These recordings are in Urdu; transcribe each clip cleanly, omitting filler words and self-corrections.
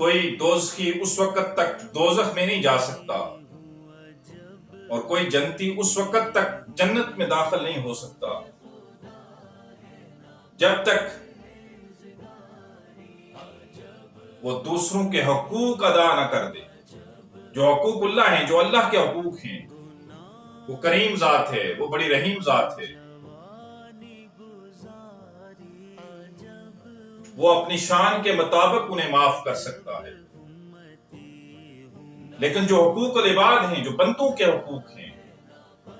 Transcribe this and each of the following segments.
کوئی دوزخی اس وقت تک دوزخ میں نہیں جا سکتا اور کوئی جنتی اس وقت تک جنت میں داخل نہیں ہو سکتا جب تک وہ دوسروں کے حقوق ادا نہ کر دے۔ جو حقوق اللہ ہیں، جو اللہ کے حقوق ہیں، وہ کریم ذات ہے، وہ بڑی رحیم ذات ہے، وہ اپنی شان کے مطابق انہیں معاف کر سکتا ہے۔ لیکن جو حقوق العباد ہیں، جو بندوں کے حقوق ہیں،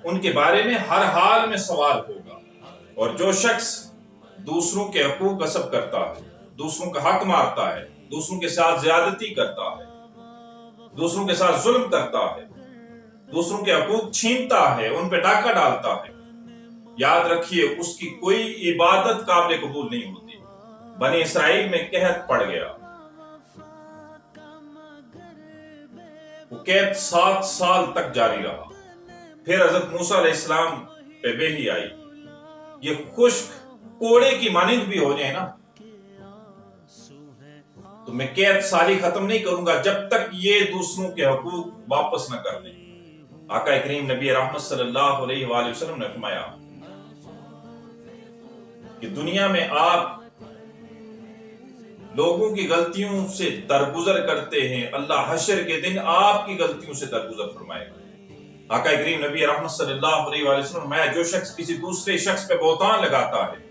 ان کے بارے میں ہر حال میں سوال ہوگا۔ اور جو شخص دوسروں کے حقوق غصب کرتا ہے، دوسروں کا حق مارتا ہے، دوسروں کے ساتھ زیادتی کرتا ہے، دوسروں کے ساتھ ظلم کرتا ہے، دوسروں کے حقوق چھینتا ہے، ان پہ ڈاکہ ڈالتا ہے، یاد رکھیے اس کی کوئی عبادت قابل قبول نہیں ہوتی۔ بنی اسرائیل میں قحط پڑ گیا، وہ قحط 7 سال تک جاری رہا، پھر حضرت موسیٰ علیہ السلام پہ وحی آئی۔ یہ خشک کوڑے کی مانند بھی ہو جائے نا تو میں قحط سالی ختم نہیں کروں گا جب تک یہ دوسروں کے حقوق واپس نہ کر دیں۔ آقا کریم نبی رحمت صلی اللہ علیہ وآلہ وسلم نے فرمایا کہ دنیا میں آپ لوگوں کی غلطیوں سے درگزر کرتے ہیں، اللہ حشر کے دن آپ کی غلطیوں سے درگزر فرمائے گا۔ آقا کریم نبی رحمت صلی اللہ علیہ وآلہ وسلم نے فرمایا جو شخص کسی دوسرے شخص پہ بہتان لگاتا ہے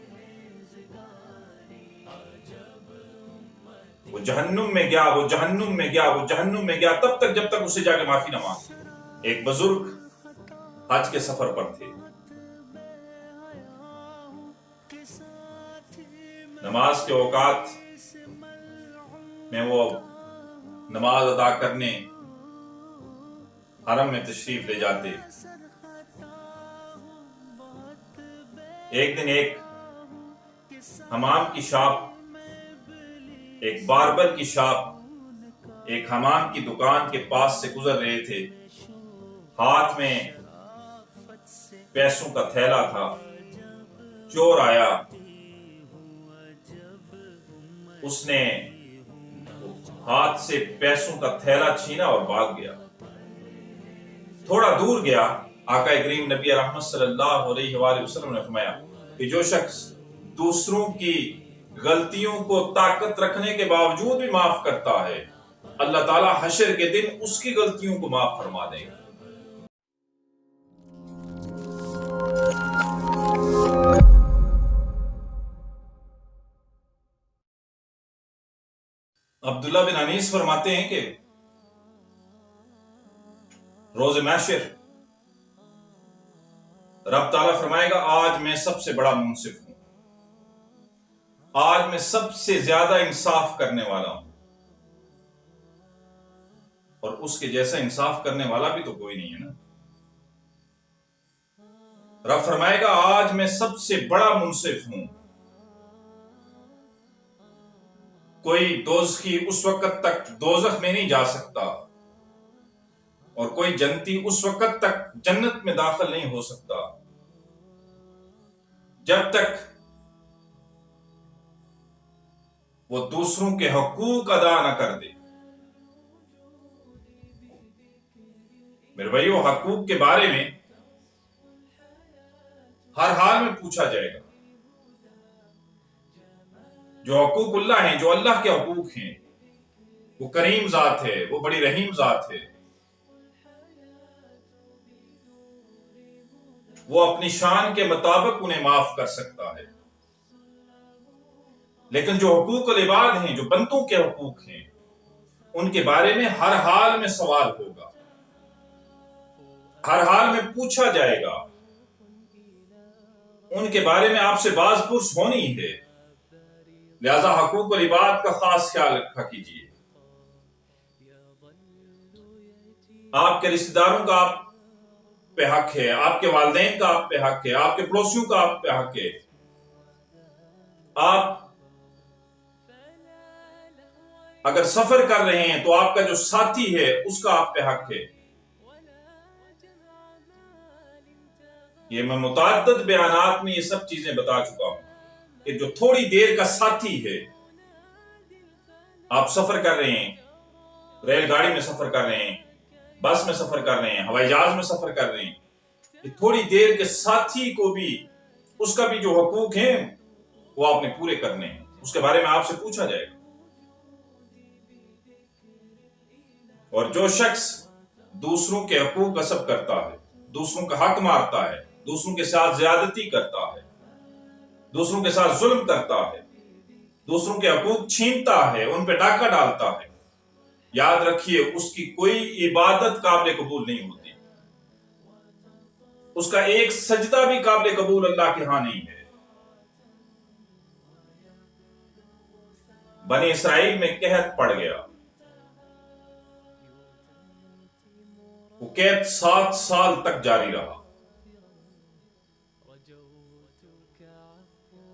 وہ جہنم میں گیا، وہ جہنم میں گیا، وہ جہنم میں گیا، تب تک جب تک اسے جا کے معافی نہ مانگے۔ ایک بزرگ حج کے سفر پر تھے، نماز کے اوقات میں وہ نماز ادا کرنے حرم میں تشریف لے جاتے۔ ایک دن ایک حمام کی شاپ، ایک باربر کی شاپ ایک حمام کی دکان کے پاس سے گزر رہے تھے، ہاتھ میں پیسوں کا تھیلا تھا، چور آیا، اس نے ہاتھ سے پیسوں کا تھیلا چھینا اور بھاگ گیا۔ تھوڑا دور گیا، آقا کریم نبی رحمت صلی اللہ علیہ وآلہ وسلم نے فرمایا کہ جو شخص دوسروں کی غلطیوں کو طاقت رکھنے کے باوجود بھی معاف کرتا ہے، اللہ تعالیٰ حشر کے دن اس کی غلطیوں کو معاف فرما دے گا۔ عبداللہ بن انیس فرماتے ہیں کہ روز محشر رب تعالیٰ فرمائے گا آج میں سب سے بڑا منصف ہوں، آج میں سب سے زیادہ انصاف کرنے والا ہوں، اور اس کے جیسا انصاف کرنے والا بھی تو کوئی نہیں ہے نا۔ رب فرمائے گا آج میں سب سے بڑا منصف ہوں، کوئی دوزخی اس وقت تک دوزخ میں نہیں جا سکتا اور کوئی جنتی اس وقت تک جنت میں داخل نہیں ہو سکتا جب تک وہ دوسروں کے حقوق ادا نہ کر دے۔ میرے بھائیو، حقوق کے بارے میں ہر حال میں پوچھا جائے گا۔ جو حقوق اللہ ہیں، جو اللہ کے حقوق ہیں، وہ کریم ذات ہے، وہ بڑی رحیم ذات ہے، وہ اپنی شان کے مطابق انہیں معاف کر سکتا ہے۔ لیکن جو حقوق العباد ہیں، جو بندوں کے حقوق ہیں، ان کے بارے میں ہر حال میں سوال ہوگا، ہر حال میں پوچھا جائے گا، ان کے بارے میں آپ سے باز پرس ہونی ہے۔ لہذا حقوق العباد کا خاص خیال رکھا کیجیے۔ آپ کے رشتہ داروں کا آپ پہ حق ہے، آپ کے والدین کا آپ پہ حق ہے، آپ کے پڑوسیوں کا آپ پہ حق ہے، آپ اگر سفر کر رہے ہیں تو آپ کا جو ساتھی ہے اس کا آپ پہ حق ہے۔ یہ میں متعدد بیانات میں یہ سب چیزیں بتا چکا ہوں کہ جو تھوڑی دیر کا ساتھی ہے آپ سفر کر رہے ہیں، ریل گاڑی میں سفر کر رہے ہیں، بس میں سفر کر رہے ہیں، ہوائی جہاز میں سفر کر رہے ہیں، کہ تھوڑی دیر کے ساتھی کو بھی اس کا بھی جو حقوق ہیں وہ آپ نے پورے کرنے ہیں، اس کے بارے میں آپ سے پوچھا جائے گا۔ اور جو شخص دوسروں کے حقوق غصب کرتا ہے، دوسروں کا حق مارتا ہے، دوسروں کے ساتھ زیادتی کرتا ہے، دوسروں کے ساتھ ظلم کرتا ہے، دوسروں کے حقوق چھینتا ہے، ان پہ ڈاکہ ڈالتا ہے، یاد رکھیے اس کی کوئی عبادت قابل قبول نہیں ہوتی، اس کا ایک سجدہ بھی قابل قبول اللہ کے ہاں نہیں ہے۔ بنی اسرائیل میں قحط پڑ گیا، وہ قحط 7 سال تک جاری رہا۔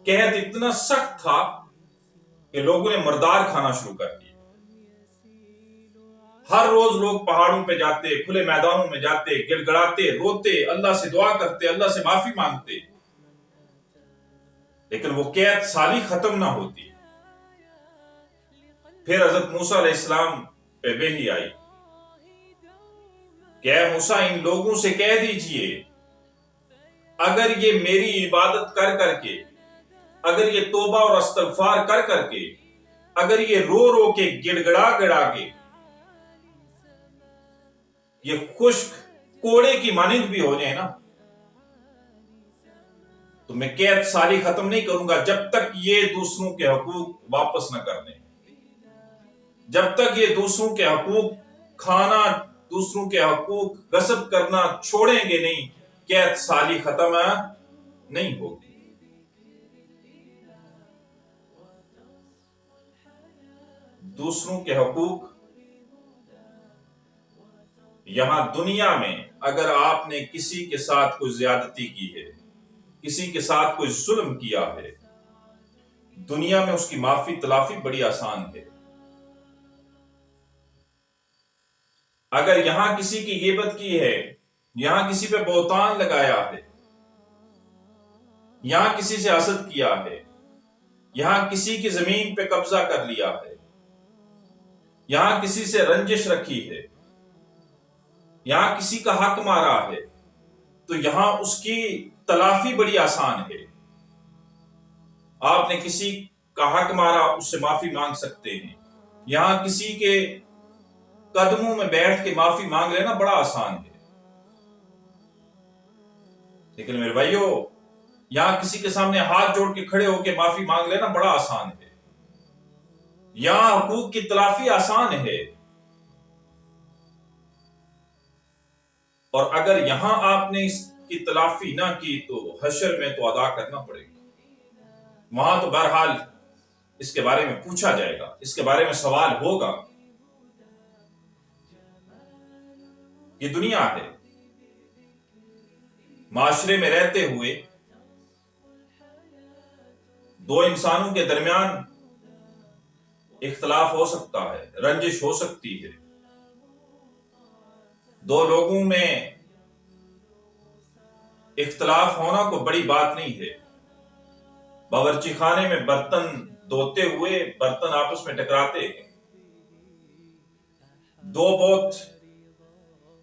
قحط اتنا سخت تھا کہ لوگوں نے مردار کھانا شروع کر دیا۔ ہر روز لوگ پہاڑوں پہ جاتے، کھلے میدانوں میں جاتے، گڑ گڑاتے، روتے، اللہ سے دعا کرتے، اللہ سے معافی مانگتے، لیکن وہ قحط سالی ختم نہ ہوتی۔ پھر حضرت موسیٰ علیہ السلام پہ وحی آئی کہ اے موسیٰ ان لوگوں سے کہہ دیجئے اگر یہ میری عبادت کر کر کے، اگر یہ توبہ اور استغفار کر کر کے، اگر یہ رو رو کے گڑ گڑا گڑا کے یہ خشک کوڑے کی مانند بھی ہو جائے نا، تو میں قحط سالی ختم نہیں کروں گا جب تک یہ دوسروں کے حقوق واپس نہ کر دیں، جب تک یہ دوسروں کے حقوق کھانا، دوسروں کے حقوق غصب کرنا چھوڑیں گے نہیں، قحط سالی ختم نہیں ہوگی۔ دوسروں کے حقوق یہاں دنیا میں اگر آپ نے کسی کے ساتھ کوئی زیادتی کی ہے، کسی کے ساتھ کوئی ظلم کیا ہے، دنیا میں اس کی معافی تلافی بڑی آسان ہے۔ اگر یہاں کسی کی غیبت کی ہے، یہاں کسی پہ بہتان لگایا ہے، یہاں کسی سے حسد کیا ہے، یہاں کسی کی زمین پہ قبضہ کر لیا ہے، یہاں کسی سے رنجش رکھی ہے، یہاں کسی کا حق مارا ہے، تو یہاں اس کی تلافی بڑی آسان ہے۔ آپ نے کسی کا حق مارا، اس سے معافی مانگ سکتے ہیں۔ یہاں کسی کے قدموں میں بیٹھ کے معافی مانگ لینا بڑا آسان ہے۔ لیکن میرے بھائیو، یہاں کسی کے سامنے ہاتھ جوڑ کے کھڑے ہو کے معافی مانگ لینا بڑا آسان ہے۔ یہاں حقوق کی تلافی آسان ہے، اور اگر یہاں آپ نے اس کی تلافی نہ کی تو حشر میں تو ادا کرنا پڑے گا۔ وہاں تو بہرحال اس کے بارے میں پوچھا جائے گا، اس کے بارے میں سوال ہوگا۔ یہ دنیا ہے، معاشرے میں رہتے ہوئے دو انسانوں کے درمیان اختلاف ہو سکتا ہے، رنجش ہو سکتی ہے، دو لوگوں میں اختلاف ہونا کوئی بڑی بات نہیں ہے۔ باورچی خانے میں برتن دھوتے ہوئے برتن آپس میں ٹکراتے ہیں، دو بہت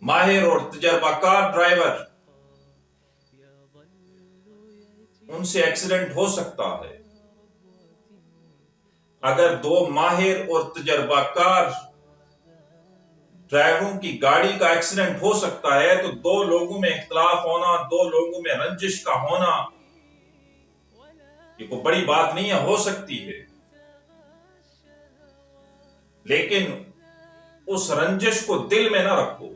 ماہر اور تجربہ کار ڈرائیور، ان سے ایکسیڈنٹ ہو سکتا ہے۔ اگر دو ماہر اور تجربہ کار ڈرائیوروں کی گاڑی کا ایکسیڈنٹ ہو سکتا ہے تو دو لوگوں میں اختلاف ہونا، دو لوگوں میں رنجش کا ہونا، یہ کوئی بڑی بات نہیں ہے، ہو سکتی ہے۔ لیکن اس رنجش کو دل میں نہ رکھو۔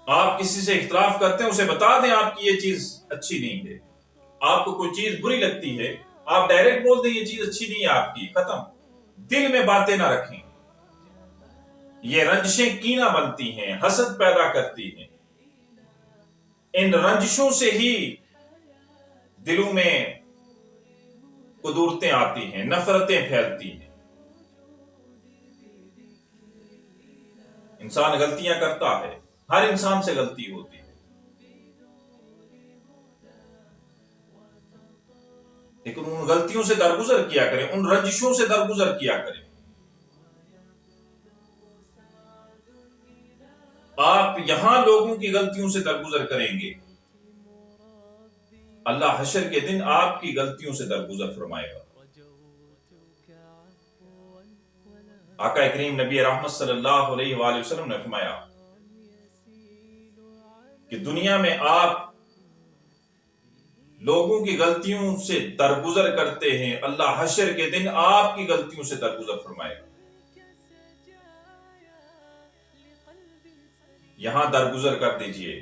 آپ کسی سے اختلاف کرتے ہیں، اسے بتا دیں آپ کی یہ چیز اچھی نہیں ہے۔ آپ کو کوئی چیز بری لگتی ہے، آپ ڈائریکٹ بول دیں یہ چیز اچھی نہیں ہے آپ کی، ختم۔ دل میں باتیں نہ رکھیں۔ یہ رنجشیں کینہ بنتی ہیں، حسد پیدا کرتی ہیں۔ ان رنجشوں سے ہی دلوں میں قدورتیں آتی ہیں، نفرتیں پھیلتی ہیں۔ انسان غلطیاں کرتا ہے، ہر انسان سے غلطی ہوتی ہے، لیکن ان غلطیوں سے درگزر کیا کریں، ان رنجشوں سے درگزر کیا کریں۔ آپ یہاں لوگوں کی غلطیوں سے درگزر کریں گے، اللہ حشر کے دن آپ کی غلطیوں سے درگزر فرمائے گا۔ آقا کریم نبی رحمت صلی اللہ علیہ وآلہ وسلم نے فرمایا کہ دنیا میں آپ لوگوں کی غلطیوں سے درگزر کرتے ہیں، اللہ حشر کے دن آپ کی غلطیوں سے درگزر فرمائے گا۔ یہاں درگزر کر دیجئے،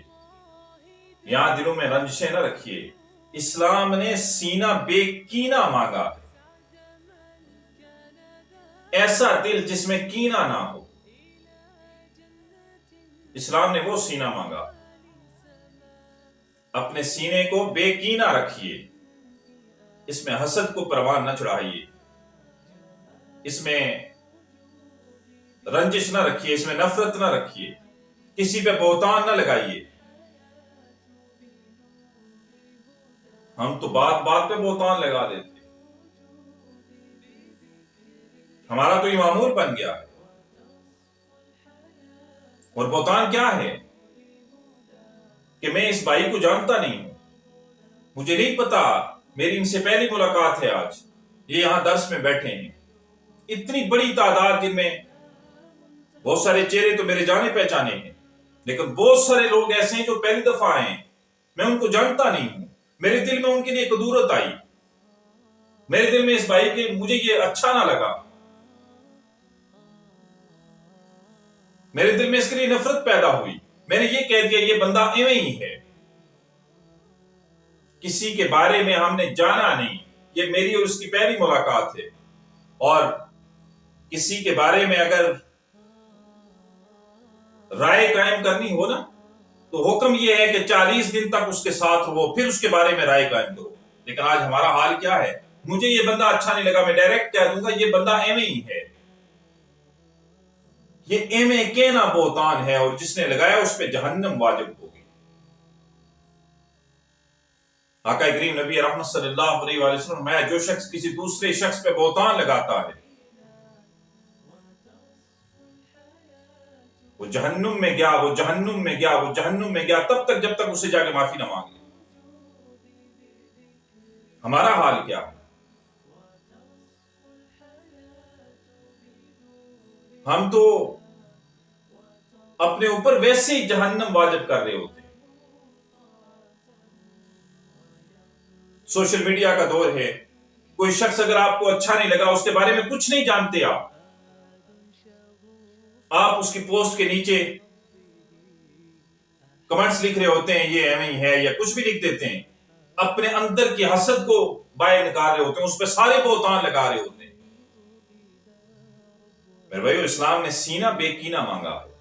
یہاں دلوں میں رنجشیں نہ رکھیے۔ اسلام نے سینہ بے کینہ مانگا، ایسا دل جس میں کینہ نہ ہو، اسلام نے وہ سینہ مانگا۔ اپنے سینے کو بے کینہ رکھیے، اس میں حسد کو پروان نہ چڑھائیے، اس میں رنجش نہ رکھیے، اس میں نفرت نہ رکھیے، کسی پہ بہتان نہ لگائیے۔ ہم تو بات بات پہ بہتان لگا دیتے، ہمارا تو یہ معمول بن گیا ہے۔ اور بہتان کیا ہے کہ میں اس بھائی کو جانتا نہیں ہوں، مجھے نہیں پتا، میری ان سے پہلی ملاقات ہے، آج یہ یہاں درس میں بیٹھے ہیں، اتنی بڑی تعداد جن میں بہت سارے چہرے تو میرے جانے پہچانے ہیں، لیکن بہت سارے لوگ ایسے ہیں جو پہلی دفعہ آئے ہیں، میں ان کو جانتا نہیں ہوں۔ میرے دل میں ان کے لیے کدورت آئی، میرے دل میں اس بھائی کے مجھے یہ اچھا نہ لگا، میرے دل میں اس کے لیے نفرت پیدا ہوئی، میں نے یہ کہہ دیا یہ بندہ ایویں ہی ہے۔ کسی کے بارے میں ہم نے جانا نہیں، یہ میری اور اس کی پہلی ملاقات ہے، اور کسی کے بارے میں اگر رائے قائم کرنی ہو نا تو حکم یہ ہے کہ 40 دن تک اس کے ساتھ رہو، پھر اس کے بارے میں رائے قائم کرو۔ لیکن آج ہمارا حال کیا ہے؟ مجھے یہ بندہ اچھا نہیں لگا، میں ڈائریکٹ کہہ دوں گا یہ بندہ ایویں ہی ہے۔ یہ ایویں کہنا بہتان ہے، اور جس نے لگایا اس پہ جہنم واجب ہوگی۔ آقا کریم نبی رحمت صلی اللہ علیہ وآلہ وسلم میں جو شخص کسی دوسرے شخص پہ بہتان لگاتا ہے وہ جہنم میں گیا، وہ جہنم میں گیا، وہ جہنم میں گیا، تب تک جب تک اسے جا کے معافی نہ مانگ لے۔ ہمارا حال کیا ہے؟ ہم تو اپنے اوپر ویسے ہی جہنم واجب کر رہے ہوتے ہیں۔ سوشل میڈیا کا دور ہے، کوئی شخص اگر آپ کو اچھا نہیں لگا، اس کے بارے میں کچھ نہیں جانتے، آپ اس کی پوسٹ کے نیچے کمنٹس لکھ رہے ہوتے ہیں یہ ایویں ہے، یا کچھ بھی لکھ دیتے ہیں، اپنے اندر کی حسد کو باہر نکال رہے ہوتے ہیں، اس پہ سارے بہتان لگا رہے ہوتے ہیں۔ میرے بھائیو، اسلام نے سینہ بے کینہ مانگا ہے۔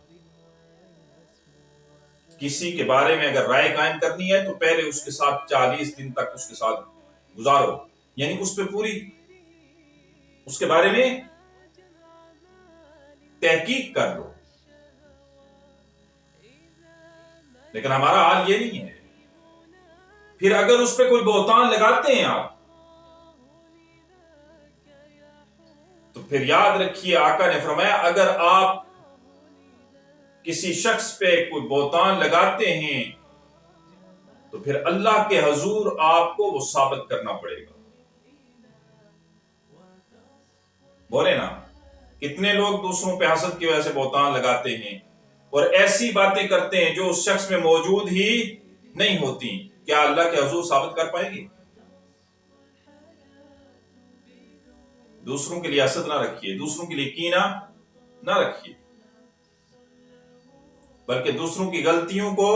کسی کے بارے میں اگر رائے قائم کرنی ہے تو پہلے اس کے ساتھ 40 دن تک اس کے ساتھ گزارو، یعنی اس پہ پوری اس کے بارے میں تحقیق کر لو۔ لیکن ہمارا حال یہ نہیں ہے۔ پھر اگر اس پہ کوئی بہتان لگاتے ہیں آپ تو پھر یاد رکھیے، آقا نے فرمایا اگر آپ کسی شخص پہ کوئی بہتان لگاتے ہیں تو پھر اللہ کے حضور آپ کو وہ ثابت کرنا پڑے گا۔ بولے نا، کتنے لوگ دوسروں پہ حسد کی وجہ سے بہتان لگاتے ہیں اور ایسی باتیں کرتے ہیں جو اس شخص میں موجود ہی نہیں ہوتی، کیا اللہ کے حضور ثابت کر پائیں گے؟ دوسروں کے لیے حسد نہ رکھیے، دوسروں کے لیے کینہ نہ رکھیے، بلکہ دوسروں کی غلطیوں کو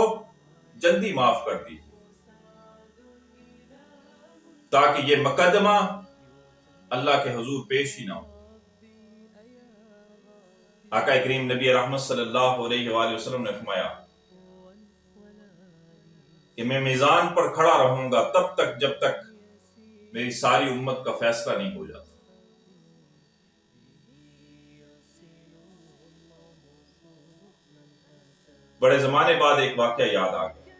جلدی معاف کر دیجیے تاکہ یہ مقدمہ اللہ کے حضور پیش ہی نہ ہو۔ آقا کریم نبی رحمت صلی اللہ علیہ وآلہ وسلم نے فرمایا کہ میں میزان پر کھڑا رہوں گا تب تک جب تک میری ساری امت کا فیصلہ نہیں ہو جاتا۔ بڑے زمانے بعد ایک واقعہ یاد آ گیا۔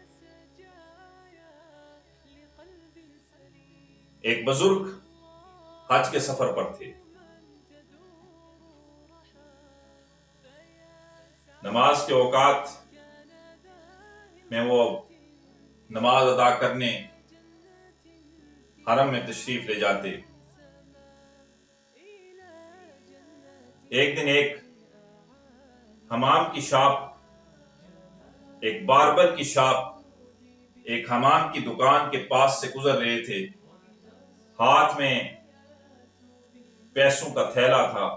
ایک بزرگ حج کے سفر پر تھے. نماز کے اوقات میں وہ نماز ادا کرنے حرم میں تشریف لے جاتے. ایک دن ایک حمام کی شاپ، ایک باربر کی شاپ، ایک حمام کی دکان کے پاس سے گزر رہے تھے. ہاتھ میں پیسوں کا تھیلا تھا.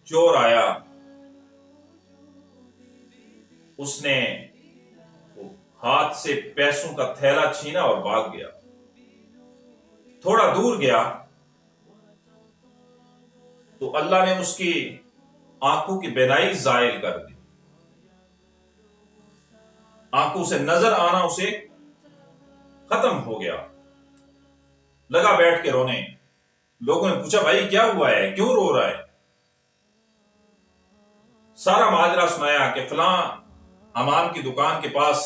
چور آیا، اس نے ہاتھ سے پیسوں کا تھیلا چھینا اور بھاگ گیا. تھوڑا دور گیا تو اللہ نے اس کی آنکھوں کی بینائی زائل کر دی. آنکھوں سے نظر آنا اسے ختم ہو گیا. لگا بیٹھ کے رونے. لوگوں نے پوچھا بھائی کیا ہوا ہے، کیوں رو رہا ہے؟ سارا ماجرا سنایا کہ فلاں حمام کی دکان کے پاس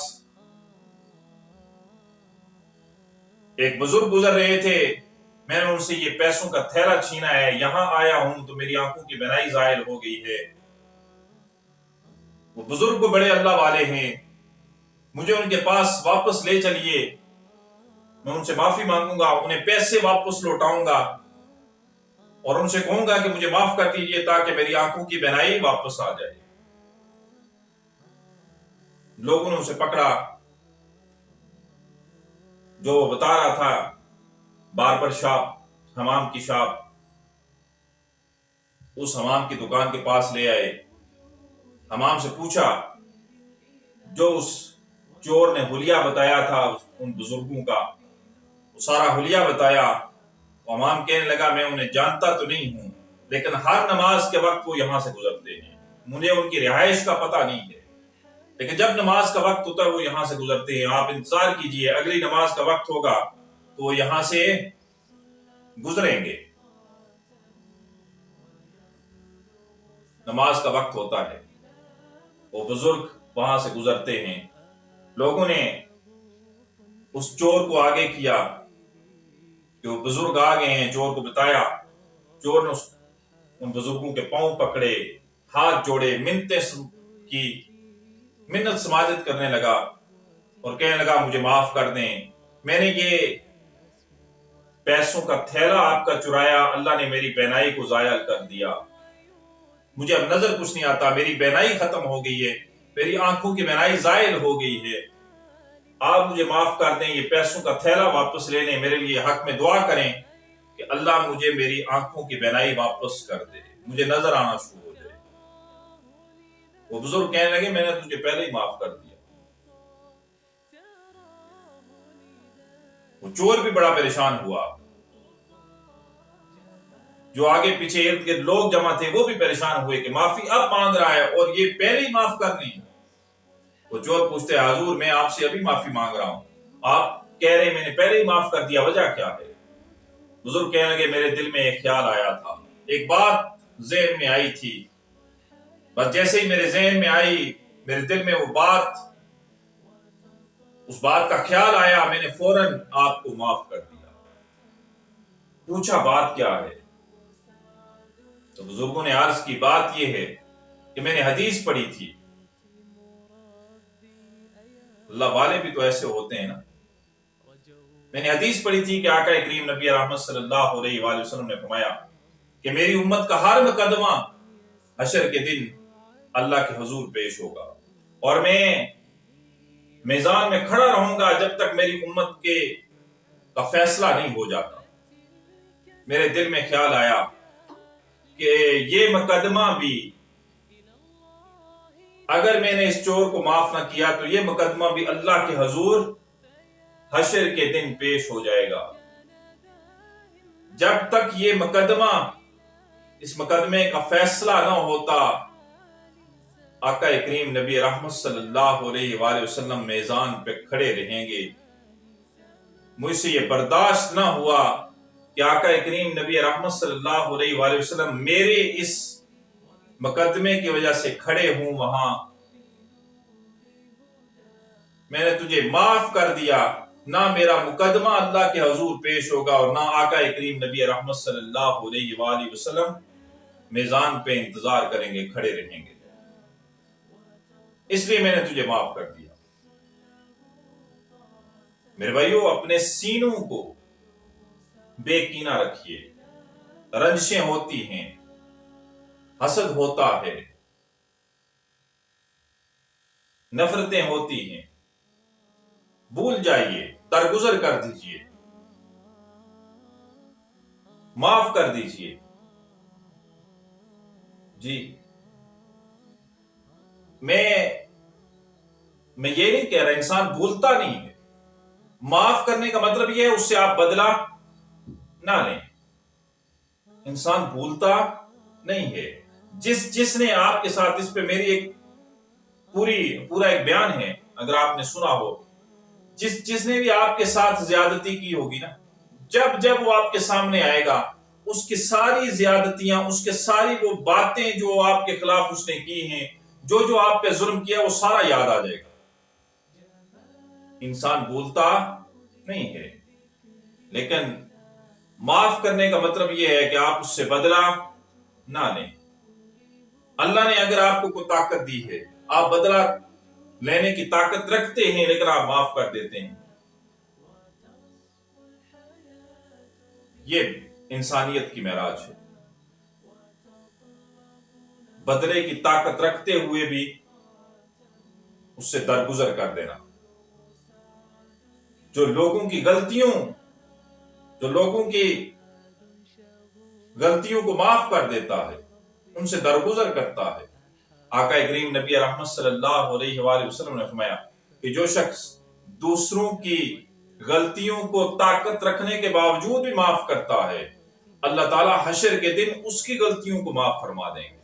ایک بزرگ گزر رہے تھے، میں نے ان سے یہ پیسوں کا تھیلا چھینا ہے، یہاں آیا ہوں تو میری آنکھوں کی بینائی زائل ہو گئی ہے. وہ بزرگ کو بڑے اللہ والے ہیں، مجھے ان کے پاس واپس لے چلیے، میں ان سے معافی مانگوں گا، انہیں پیسے واپس لوٹاؤں گا اور ان سے کہوں گا کہ مجھے معاف کر دیجیے تاکہ میری آنکھوں کی بینائی واپس آ جائے. لوگوں نے اسے پکڑا. جو وہ بتا رہا تھا باربر شاپ، حمام کی شاپ، اس حمام کی دکان کے پاس لے آئے. حمام سے پوچھا، جو اس چور نے حلیہ بتایا تھا ان بزرگوں کا، وہ سارا حلیہ بتایا. حمام کہنے لگا میں انہیں جانتا تو نہیں ہوں، لیکن ہر نماز کے وقت وہ یہاں سے گزرتے ہیں. مجھے ان کی رہائش کا پتہ نہیں ہے، لیکن جب نماز کا وقت ہوتا ہے وہ یہاں سے گزرتے ہیں. آپ انتظار کیجئے، اگلی نماز کا وقت ہوگا تو وہ یہاں سے گزریں گے. نماز کا وقت ہوتا ہے، وہ بزرگ وہاں سے گزرتے ہیں. لوگوں نے اس چور کو آگے کیا کہ وہ بزرگ آ گئے ہیں. چور کو بتایا. چور نے ان بزرگوں کے پاؤں پکڑے، ہاتھ جوڑے، منت سماجت کرنے لگا اور کہنے لگا مجھے معاف کر دیں، میں نے یہ پیسوں کا تھیلا آپ کا چرایا، اللہ نے میری بینائی کو زائل کر دیا، مجھے اب نظر کچھ نہیں آتا، میری بینائی ختم ہو گئی ہے، میری آنکھوں کی بینائی زائل ہو گئی ہے، آپ مجھے معاف کر دیں، یہ پیسوں کا تھیلا واپس لے لیں، میرے لیے حق میں دعا کریں کہ اللہ مجھے میری آنکھوں کی بینائی واپس کر دے، مجھے نظر آنا شروع ہو جائے. وہ بزرگ کہنے لگے میں نے تجھے پہلے ہی معاف کر دیا. وہ چور بھی بڑا پریشان ہوا. جو آگے پیچھے ارد گرد لوگ جمع تھے وہ بھی پریشان ہوئے کہ معافی اب مانگ رہا ہے اور یہ پہلے ہی معاف کرنی. وہ چور پوچھتے حضور میں آپ سے ابھی معافی مانگ رہا ہوں، آپ کہہ رہے میں نے پہلے ہی معاف کر دیا، وجہ کیا ہے؟ بزرگ کہنے لگے میرے دل میں ایک خیال آیا تھا، ایک بات ذہن میں آئی تھی، بس جیسے ہی میرے ذہن میں آئی، میرے دل میں وہ بات، اس بات کا خیال آیا، میں نے فوراً آپ کو معاف کر دیا. پوچھا بات کیا ہے؟ تو بزرگوں نے عرض کی بات یہ ہے کہ میں نے حدیث پڑھی تھی. اللہ والے بھی تو ایسے ہوتے ہیں نا. میں نے حدیث پڑھی تھی کہ آقا کریم نبی رحمت صلی اللہ علیہ وآلہ وسلم نے فرمایا کہ میری امت کا ہر مقدمہ حشر کے دن اللہ کے حضور پیش ہوگا اور میں میزان میں کھڑا رہوں گا جب تک میری امت کا فیصلہ نہیں ہو جاتا. میرے دل میں خیال آیا کہ یہ مقدمہ بھی اگر میں نے اس چور کو معاف نہ کیا تو یہ مقدمہ بھی اللہ کے حضور حشر کے دن پیش ہو جائے گا. جب تک یہ مقدمہ، اس مقدمے کا فیصلہ نہ ہوتا، آقا کریم نبی رحمت صلی اللہ علیہ وآلہ وسلم میزان پہ کھڑے رہیں گے. مجھ سے یہ برداشت نہ ہوا کہ آقا کریم نبی رحمت صلی اللہ علیہ وآلہ وسلم میرے اس مقدمے کی وجہ سے کھڑے ہوں وہاں. میں نے تجھے معاف کر دیا نہ میرا مقدمہ اللہ کے حضور پیش ہوگا اور نہ آقا کریم نبی رحمت صلی اللہ علیہ وآلہ وسلم میزان پہ انتظار کریں گے، کھڑے رہیں گے۔ اس لیے میں نے تجھے معاف کر دیا۔ میرے بھائیو، اپنے سینوں کو بے کینہ رکھیے۔ رنجشیں ہوتی ہیں، حسد ہوتا ہے، نفرتیں ہوتی ہیں، بھول جائیے، درگزر کر دیجئے، معاف کر دیجئے۔ جی، میں یہ نہیں کہہ رہا انسان بھولتا نہیں ہے۔ معاف کرنے کا مطلب یہ ہے اس سے آپ بدلہ نہ لیں۔ انسان بھولتا نہیں ہے۔ جس نے آپ کے ساتھ، اس پہ میری ایک پورا ایک بیان ہے، اگر آپ نے سنا ہو، جس نے بھی آپ کے ساتھ زیادتی کی ہوگی نا، جب وہ آپ کے سامنے آئے گا، اس کی ساری زیادتیاں، اس کے ساری وہ باتیں جو آپ کے خلاف اس نے کی ہیں، جو آپ پہ ظلم کیا، وہ سارا یاد آ جائے گا۔ انسان بھولتا نہیں ہے، لیکن معاف کرنے کا مطلب یہ ہے کہ آپ اس سے بدلہ نہ لیں۔ اللہ نے اگر آپ کو کوئی طاقت دی ہے، آپ بدلہ لینے کی طاقت رکھتے ہیں، لیکن آپ معاف کر دیتے ہیں۔ یہ انسانیت کی معراج ہے، بدلے کی طاقت رکھتے ہوئے بھی اس سے درگزر کر دینا۔ جو لوگوں کی غلطیوں کو معاف کر دیتا ہے، ان سے درگزر کرتا ہے۔ آقا کریم نبی رحمت صلی اللہ علیہ وآلہ وسلم نے فرمایا کہ جو شخص دوسروں کی غلطیوں کو طاقت رکھنے کے باوجود بھی معاف کرتا ہے، اللہ تعالیٰ حشر کے دن اس کی غلطیوں کو معاف فرما دیں گے۔